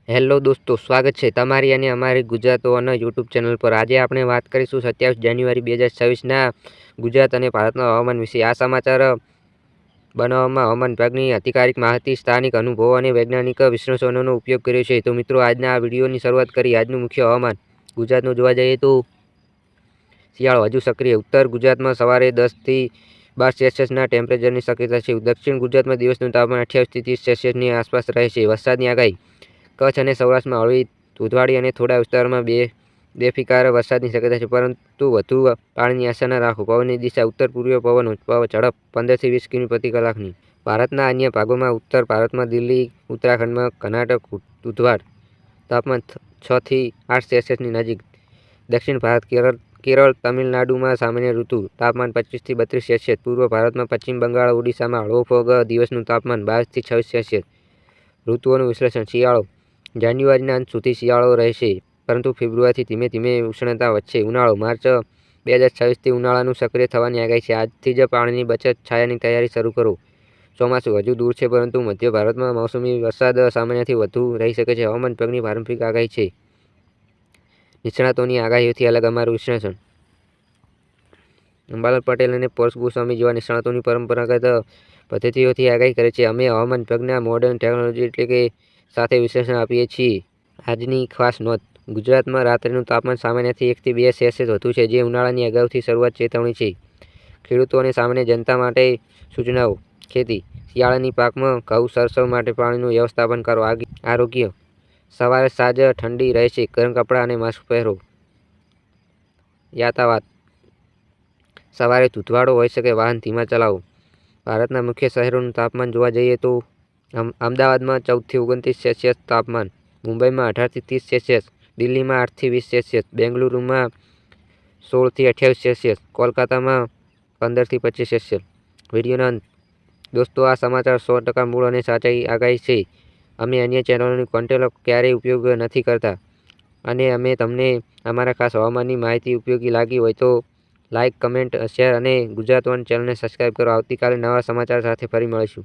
Hello દોસ્તો, સ્વાગત છે તમારી અને અમારી ગુજરાત વન યુટ્યુબ ચેનલ પર। આજે આપણે વાત કરીશું 27 જાન્યુઆરી 2026ના ગુજરાત અને ભારતના હવામાન વિશે। આ સમાચાર બનાવવામાં હવામાન વિભાગની આધિકારિક માહિતી, સ્થાનિક અનુભવો અને વૈજ્ઞાનિક વિશ્લેષણોનો ઉપયોગ કર્યો છે। તો મિત્રો, આજના આ વિડીયોની શરૂઆત કરી આજનું મુખ્ય હવામાન। ગુજરાતનું જોવા જઈએ તો શિયાળો હજુ સક્રિય। ઉત્તર ગુજરાતમાં સવારે 10 થી 12 સેલ્સિયસના ટેમ્પરેચરની શક્યતા છે। દક્ષિણ ગુજરાતમાં દિવસનું તાપમાન 28 થી 30 સેલ્સિયસની આસપાસ રહેશે। વરસાદની આગાહી। કચ્છ અને સૌરાષ્ટ્રમાં હળવી ધૂળવાળી અને થોડા વિસ્તારોમાં બેફિકાર વરસાદની શક્યતા છે, પરંતુ વધુ પાણીની આશા ન રાખો। પવનની દિશા ઉત્તર પૂર્વીય પવન, ઝડપ 15 થી 20 કિમી પ્રતિ કલાકની। ભારતના અન્ય ભાગોમાં ઉત્તર ભારતમાં દિલ્હી, ઉત્તરાખંડમાં કર્ણાટક ધોધમાર તાપમાન 6 થી 8 સેલ્સિયસની નજીક। દક્ષિણ ભારત, કેરળ, તમિલનાડુમાં સામાન્ય ઋતુ તાપમાન 25 થી 32 સેલ્સિયસ। પૂર્વ ભારતમાં પશ્ચિમ બંગાળ, ઓડિશામાં હળવો ફોગ, દિવસનું તાપમાન 22 થી 26 સેલ્સિયસ। ઋતુઓનું વિશ્લેષણ। શિયાળો। જાન્યુઆરીના અંત સુધી શિયાળો રહેશે, પરંતુ ફેબ્રુઆરીથી ધીમે ધીમે ઉષ્ણતા વધશે। ઉનાળો। માર્ચ 2026થી ઉનાળાનું સક્રિય થવાની આગાહી છે। આજથી જ પાણીની બચત, છાયાની તૈયારી શરૂ કરો। ચોમાસું હજુ દૂર છે, પરંતુ મધ્ય ભારતમાં મોસમી વરસાદ સામાન્યથી વધુ રહી શકે છે। હવામાન વિભાગની પારંપરિક આગાહી છે। નિષ્ણાતોની આગાહીઓથી અલગ અમારું વિશ્લેષણ। અંબાલાલ પટેલ અને પરેશ ગોસ્વામી જેવા નિષ્ણાતોની પરંપરાગત પદ્ધતિઓથી આગાહી કરે છે। અમે હવામાન વિભાગના મોડર્ન ટેકનોલોજી સાથે વિશ્લેષણ આપીએ છીએ। આજની ખાસ નોંધ। ગુજરાતમાં રાત્રિનું તાપમાન સામાન્યથી 1 થી 2 સેલ્સિયસ વધુ છે, જે ઉનાળાની અગાઉથી શરૂઆત ચેતવણી છે। ખેડૂતો અને સામાન્ય જનતા માટે સૂચનાઓ। ખેતી। શિયાળાની પાકમાં ઘઉં, સરસવ માટે પાણીનું વ્યવસ્થાપન કરો। આરોગ્ય। સવારે સાંજ ઠંડી રહેશે, ગરમ કપડાં અને માસ્ક પહેરો। યાતાયાત। સવારે ધૂળવાળો હોઈ શકે, વાહન ધીમા ચલાવો। ભારતના મુખ્ય શહેરોનું તાપમાન જોવા જઈએ તો અમદાવાદમાં 14 થી 29 સેલ્સિયસ તાપમાન, મુંબઈમાં 18 થી 30 સેલ્સિયસ, દિલ્હીમાં 8 થી 20 સેલ્સિયસ, બેંગલુરુમાં 16 થી 28 સેલ્સિયસ, કોલકાતામાં 15 થી 25 સેલ્સિયસ। વિડીયોના અંત। દોસ્તો, આ સમાચાર 100% મૂળ અને સાચી આગાહી છે। અમે અન્ય ચેનલોની કોન્ટેન્ટ ક્યારેય ઉપયોગ નથી કરતા, અને અમે તમને અમારા ખાસ હવામાનની માહિતી ઉપયોગી લાગી હોય તો લાઇક, કમેન્ટ, શેર અને ગુજરાત વન ચેનલને સબસ્ક્રાઇબ કરો। આવતીકાલે નવા સમાચાર સાથે ફરી મળીશું।